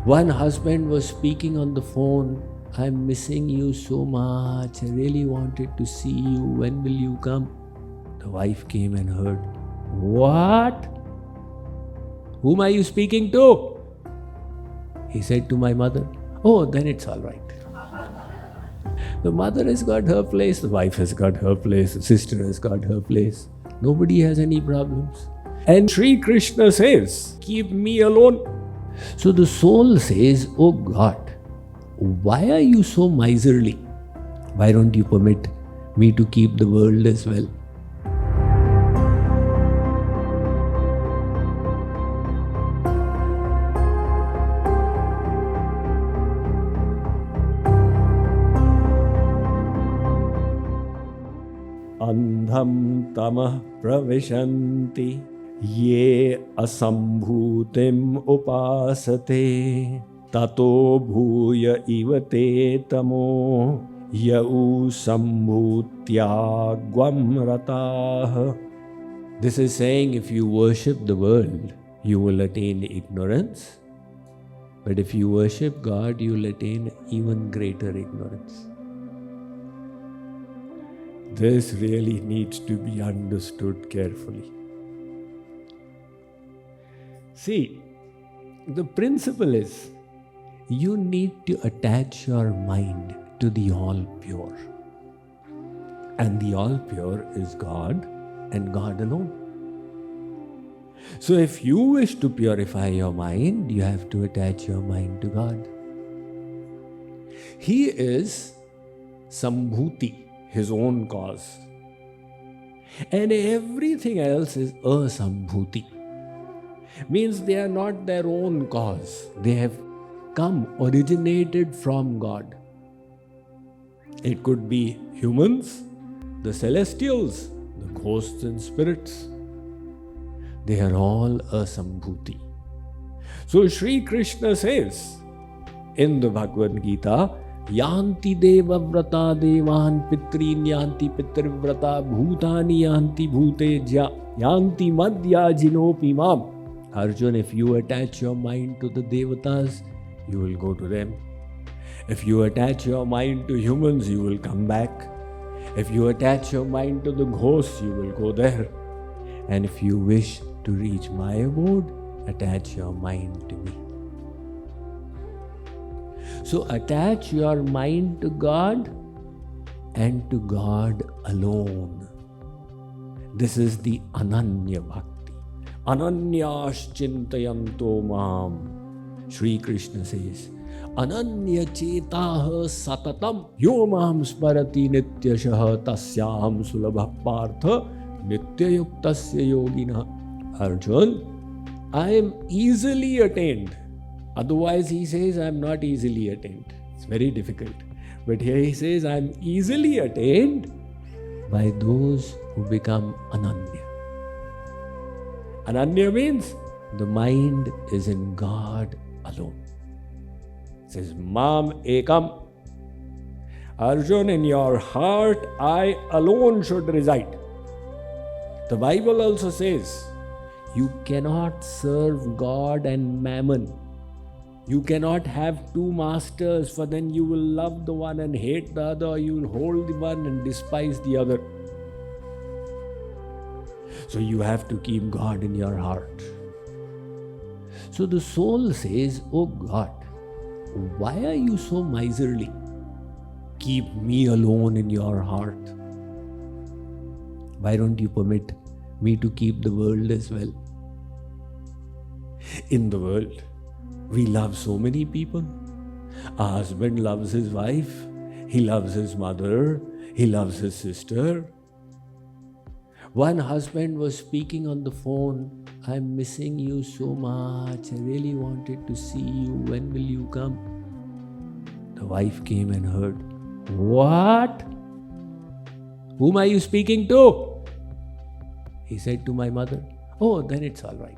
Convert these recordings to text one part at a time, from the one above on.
One husband was speaking on the phone, I'm missing you so much, I really wanted to see you, when will you come? The wife came and heard, what? Whom are you speaking to? He said, to my mother. Oh, then it's all right. The mother has got her place, the wife has got her place, the sister has got her place. Nobody has any problems. And Sri Krishna says, keep me alone. So the soul says, oh God, why are you so miserly? Why don't you permit me to keep the world as well? Andham tamah pravishanti ye asambhutim upasate tato bhuya ivate tamo yau sambhutyagvam ratah. This is saying if you worship the world, you will attain ignorance. But if you worship God, you will attain even greater ignorance. This really needs to be understood carefully. See, the principle is you need to attach your mind to the all-pure. And the all-pure is God and God alone. So if you wish to purify your mind, you have to attach your mind to God. He is Sambhuti, his own cause. And everything else is asambhuti. Means they are not their own cause. They have originated from God. It could be humans, the celestials, the ghosts and spirits. They are all asambhuti. So Sri Krishna says in the Bhagavad Gita, Yanti deva vrata devan pitrin yanti pitrivrata bhutani yanti bhuteja yanti madhya jinopi mam. Arjun, if you attach your mind to the devatas, you will go to them. If you attach your mind to humans, you will come back. If you attach your mind to the ghosts, you will go there. And if you wish to reach my abode, attach your mind to me. So attach your mind to God and to God alone. This is the Ananya Bhakti. Ananyas chintayanto mam. Sri Krishna says, Ananya chetaha satatam yo mam sparati nityashaha tasyaham sulabha partha nityayuktasya yogina. Arjun, I am easily attained. Otherwise he says I am not easily attained. It's very difficult. But here he says I am easily attained by those who become Ananya. Ananya means the mind is in God alone. It says Mam Ekam. Arjun, in your heart I alone should reside. The Bible also says you cannot serve God and mammon. You cannot have two masters, for then you will love the one and hate the other, or you will hold the one and despise the other. So you have to keep God in your heart. So the soul says, oh God, why are you so miserly? Keep me alone in your heart. Why don't you permit me to keep the world as well? In the world, we love so many people. A husband loves his wife, he loves his mother, he loves his sister. One husband was speaking on the phone, I'm missing you so much, I really wanted to see you, when will you come? The wife came and heard, what? Whom are you speaking to? He said, to my mother. Oh, then it's all right.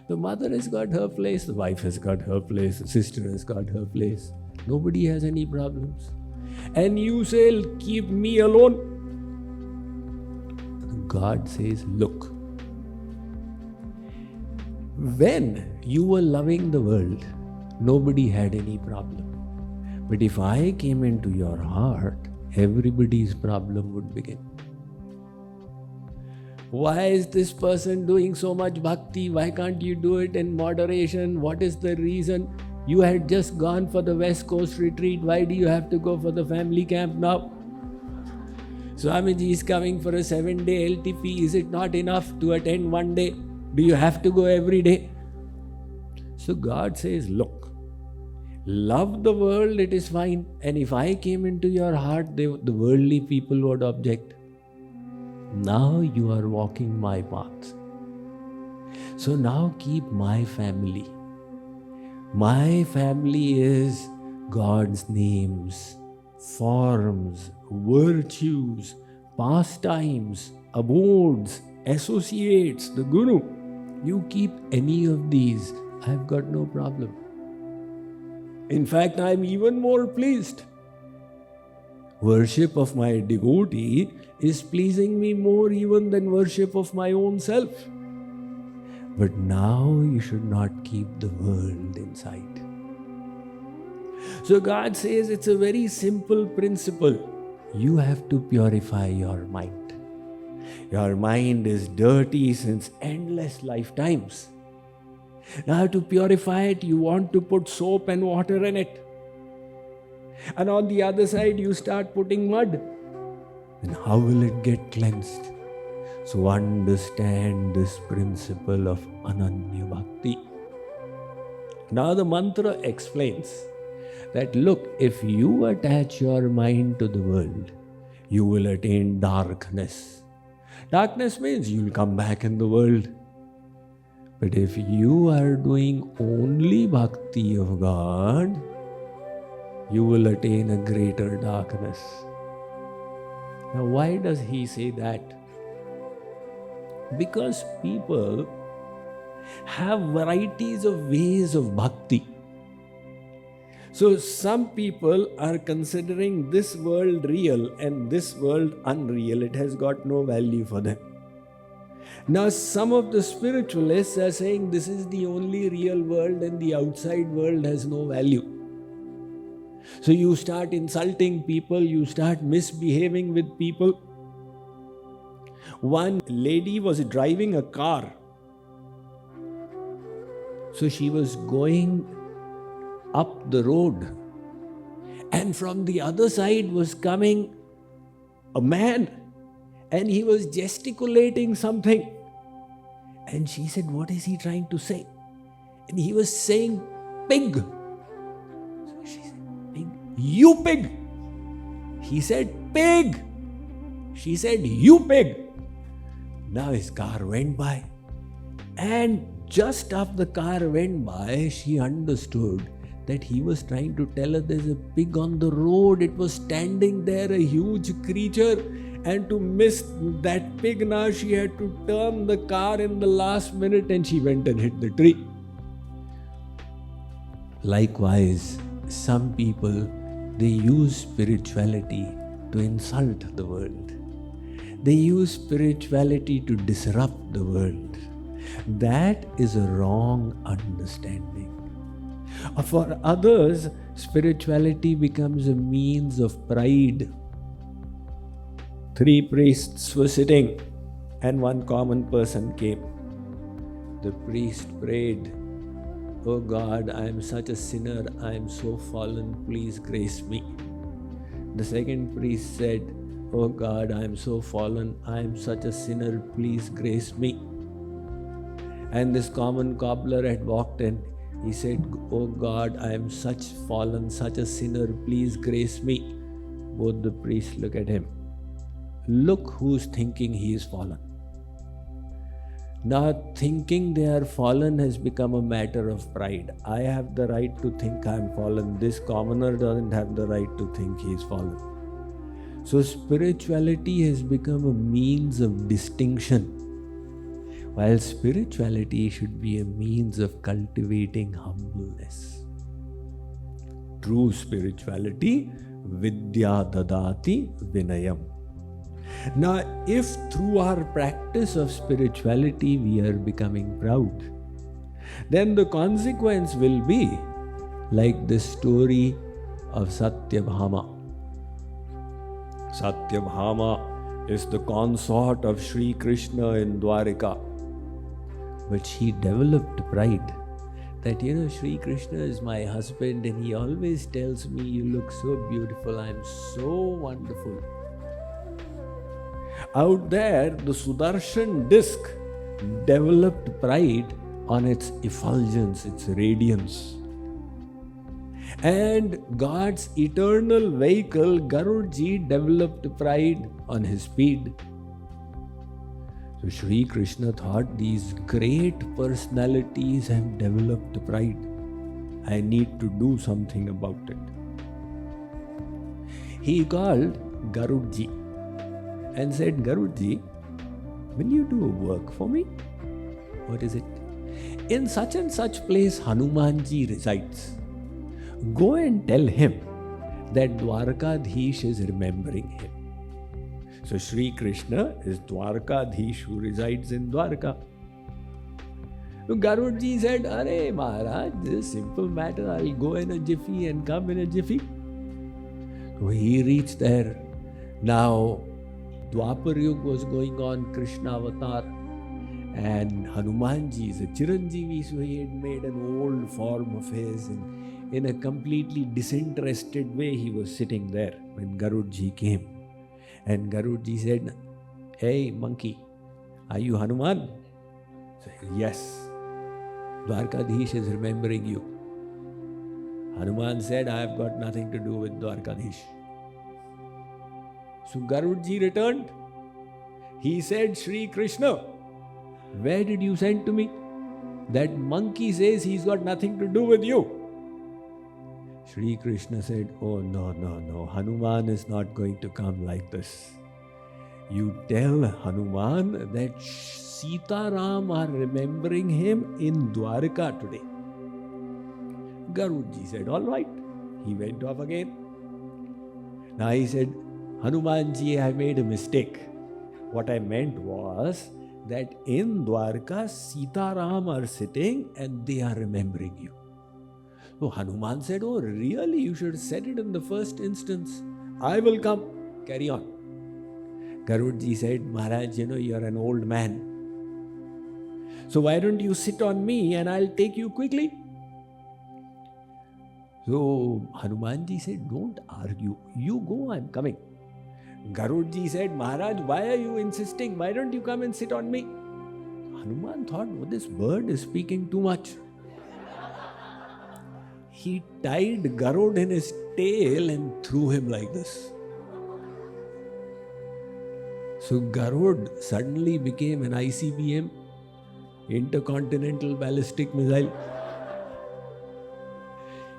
The mother has got her place, the wife has got her place, the sister has got her place. Nobody has any problems. And you say, keep me alone. God says, look, When you were loving the world, nobody had any problem. But if I came into your heart, everybody's problem would begin. Why is this person doing so much bhakti? Why can't you do it in moderation? What is the reason? You had just gone for the West Coast retreat. Why do you have to go for the family camp now? Swamiji is coming for a 7-day LTP. Is it not enough to attend one day? Do you have to go every day? So God says, look, love the world, it is fine. And if I came into your heart, the worldly people would object. Now you are walking my path. So now keep my family. My family is God's names, forms, virtues, pastimes, abodes, associates, the Guru. You keep any of these, I've got no problem. In fact, I'm even more pleased. Worship of my devotee is pleasing me more even than worship of my own self. But now you should not keep the world inside. So God says it's a very simple principle. You have to purify your mind. Your mind is dirty since endless lifetimes. Now to purify it, you want to put soap and water in it. And on the other side, you start putting mud. Then how will it get cleansed? So understand this principle of Ananya Bhakti. Now the mantra explains that look, if you attach your mind to the world, you will attain darkness. Darkness means you will come back in the world. But if you are doing only bhakti of God, you will attain a greater darkness. Now why does he say that? Because people have varieties of ways of bhakti. So some people are considering this world real and this world unreal. It has got no value for them. Now some of the spiritualists are saying this is the only real world and the outside world has no value. So you start insulting people, you start misbehaving with people. One lady was driving a car. So she was going up the road, and from the other side was coming a man, and he was gesticulating something. And she said, what is he trying to say? And he was saying, pig. So she said, pig? You pig. He said, pig. She said, you pig. Now his car went by, and just after the car went by, she understood that he was trying to tell her there's a pig on the road. It was standing there, a huge creature. And to miss that pig now, she had to turn the car in the last minute and she went and hit the tree. Likewise, some people, they use spirituality to insult the world. They use spirituality to disrupt the world. That is a wrong understanding. For others, spirituality becomes a means of pride. 3 priests were sitting and one common person came. The priest prayed, "Oh God, I am such a sinner, I am so fallen, please grace me." The second priest said, "Oh God, I am so fallen, I am such a sinner, please grace me." And this common cobbler had walked in. He said, "Oh God, I am such fallen, such a sinner, please grace me." Both the priests look at him. Look who's thinking he is fallen. Now thinking they are fallen has become a matter of pride. I have the right to think I am fallen. This commoner doesn't have the right to think he is fallen. So spirituality has become a means of distinction, while spirituality should be a means of cultivating humbleness. True spirituality, vidya dadati vinayam. Now, if through our practice of spirituality we are becoming proud, then the consequence will be like this story of Satyabhama. Satyabhama is the consort of Sri Krishna in Dwarika. But she developed pride that, Sri Krishna is my husband and he always tells me, you look so beautiful, I'm so wonderful. Out there, the Sudarshan disc developed pride on its effulgence, its radiance. And God's eternal vehicle, Garud G, developed pride on his speed. So Sri Krishna thought, these great personalities have developed pride. I need to do something about it. He called Garud G and said, Garud G, will you do a work for me? What is it? In such and such place Hanuman Ji resides. Go and tell him that Dwarkadhish is remembering him. So Sri Krishna is Dwarkadhish who resides in Dwarka. So Garud Ji said, Arey Maharaj, this is a simple matter. I'll go in a jiffy and come in a jiffy. So he reached there. Now Dwapar Yuga was going on, Krishna avatar. And Hanuman Ji is a Chiranjeevi, so he had made an old form of his. And in a completely disinterested way, he was sitting there when Garud Ji came. And Garud Ji said, Hey monkey, are you Hanuman? Said, yes. Dwarkadhish is remembering you. Hanuman said, I have got nothing to do with Dwarkadhish. So Garud Ji returned. He said, Sri Krishna, where did you send to me? That monkey says he's got nothing to do with you. Sri Krishna said, oh no, Hanuman is not going to come like this. You tell Hanuman that Sita Ram are remembering him in Dwarka today. Garud Ji said, all right. He went off again. Now he said, Hanuman Ji, I made a mistake. What I meant was that in Dwarka, Sita Ram are sitting and they are remembering you. So Hanuman said, oh really? You should have said it in the first instance. I will come. Carry on. Garud Ji said, Maharaj, you're an old man. So why don't you sit on me and I'll take you quickly? So Hanuman Ji said, don't argue. You go, I'm coming. Garud Ji said, Maharaj, why are you insisting? Why don't you come and sit on me? Hanuman thought, oh, this bird is speaking too much. He tied Garud in his tail and threw him like this. So Garud suddenly became an ICBM, intercontinental ballistic missile.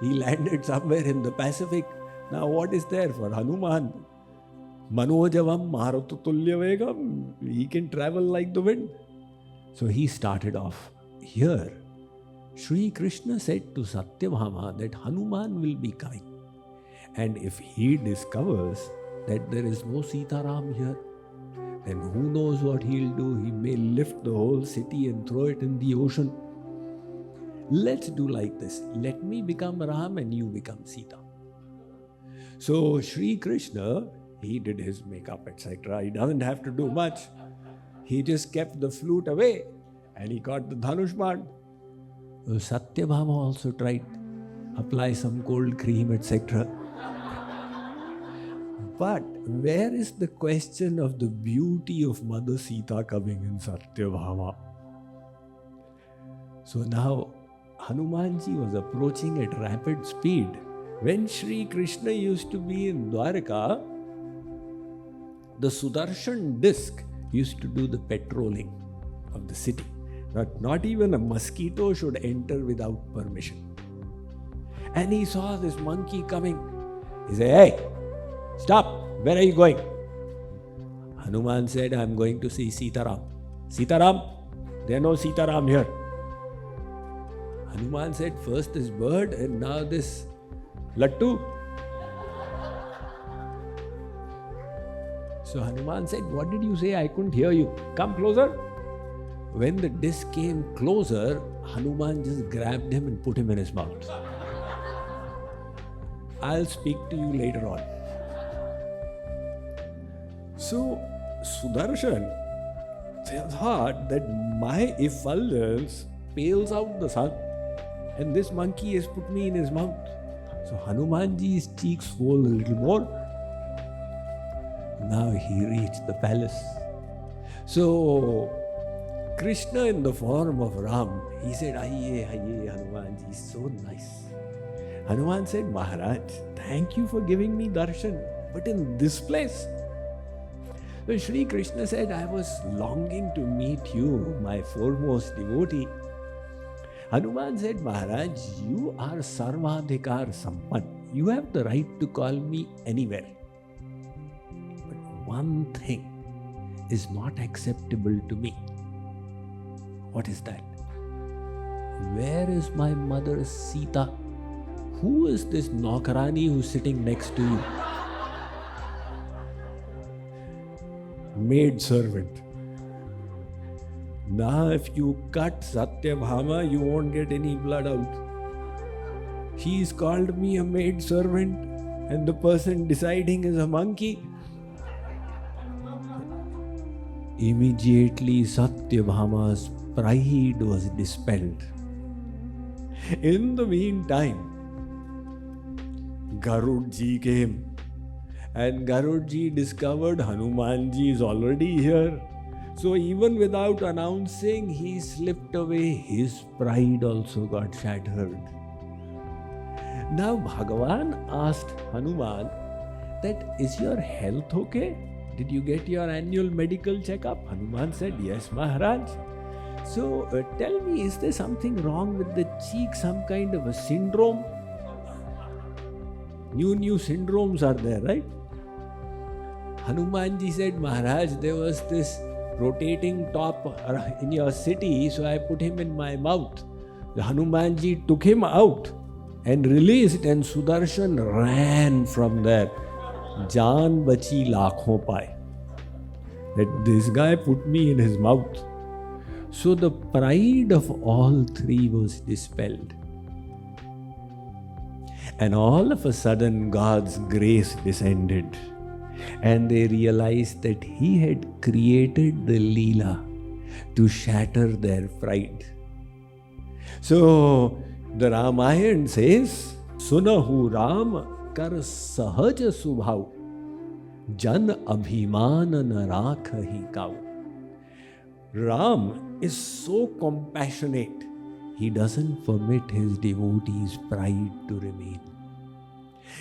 He landed somewhere in the Pacific. Now what is there for Hanuman? Manojavam Maharutulya Vegam. He can travel like the wind. So he started off. Here, Sri Krishna said to Satyabhama that Hanuman will be coming. And if he discovers that there is no Sita Ram here, then who knows what he'll do? He may lift the whole city and throw it in the ocean. Let's do like this. Let me become Ram and you become Sita. So Sri Krishna, he did his makeup, etc. He doesn't have to do much. He just kept the flute away and he got the Dhanushman. Satyabhama also tried. Apply some cold cream, etc. But where is the question of the beauty of Mother Sita coming in Satyabhama? So now Hanumanji was approaching at rapid speed. When Sri Krishna used to be in Dwarka, the Sudarshan disc used to do the patrolling of the city. Not even a mosquito should enter without permission. And he saw this monkey coming. He said, hey, stop, where are you going? Hanuman said, I'm going to see Sitaram. Sitaram? There are no Sitaram here. Hanuman said, first this bird and now this lattu. So Hanuman said, what did you say? I couldn't hear you. Come closer. When the disc came closer, Hanuman just grabbed him and put him in his mouth. I'll speak to you later on. So, Sudarshan thought that my effulgence pales out the sun, and this monkey has put me in his mouth. So Hanumanji's cheeks swelled a little more. Now he reached the palace. So Krishna in the form of Ram, he said, Aiye, Hanumanji, so nice. Hanuman said, Maharaj, thank you for giving me darshan, but in this place. So Sri Krishna said, I was longing to meet you, my foremost devotee. Hanuman said, Maharaj, you are Sarvadhikar Sampan. You have the right to call me anywhere. But one thing is not acceptable to me. What is that? Where is my mother Sita? Who is this Naukarani who's sitting next to you? Maid servant. Now, if you cut Satyabhama, you won't get any blood out. He's called me a maid servant, and the person deciding is a monkey. Immediately, Satyabhama's pride was dispelled. In the meantime, Garud G came, and Garud G discovered Hanuman Ji is already here. So even without announcing, he slipped away. His pride also got shattered. Now Bhagavan asked Hanuman that, is your health okay? Did you get your annual medical checkup? Hanuman said, yes, Maharaj. So tell me, is there something wrong with the cheek, some kind of a syndrome? New syndromes are there, right? Hanumanji said, Maharaj, there was this rotating top in your city, so I put him in my mouth. The Hanumanji took him out and released, and Sudarshan ran from there. Jaan bachi lakhon pai. That this guy put me in his mouth. So the pride of all three was dispelled. And all of a sudden, God's grace descended. And they realized that He had created the Leela to shatter their pride. So the Ramayana says, Sunahu Ram kar sahaj subhav, jan abhiman narakhi kau. Ram is so compassionate, he doesn't permit his devotees' pride to remain.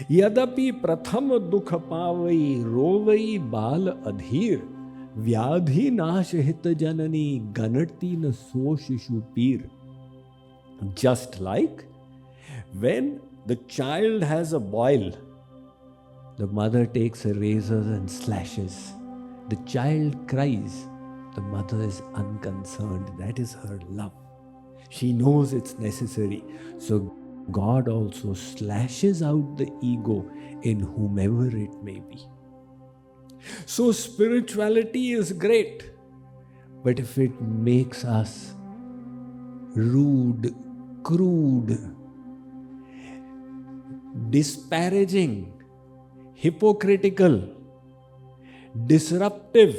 Yadapi pratham dukha pavai rovai bal adhir vyadhi nash hit janani ganati na so shishu pir. Just like when the child has a boil, the mother takes a razor and slashes. The child cries. The mother is unconcerned. That is her love. She knows it's necessary. So God also slashes out the ego in whomever it may be. So spirituality is great, but if it makes us rude, crude, disparaging, hypocritical, disruptive,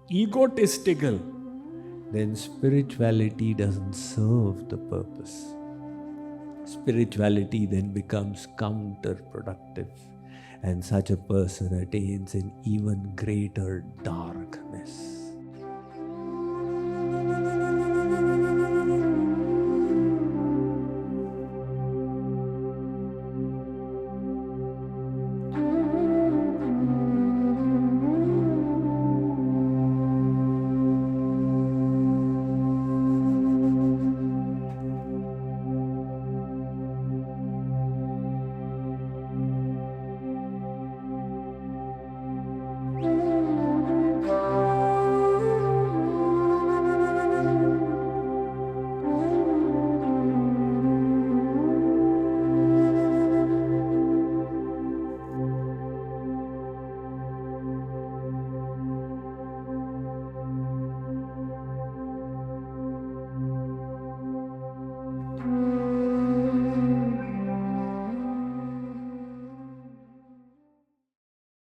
egotistical, then spirituality doesn't serve the purpose. Spirituality then becomes counterproductive, and such a person attains an even greater dark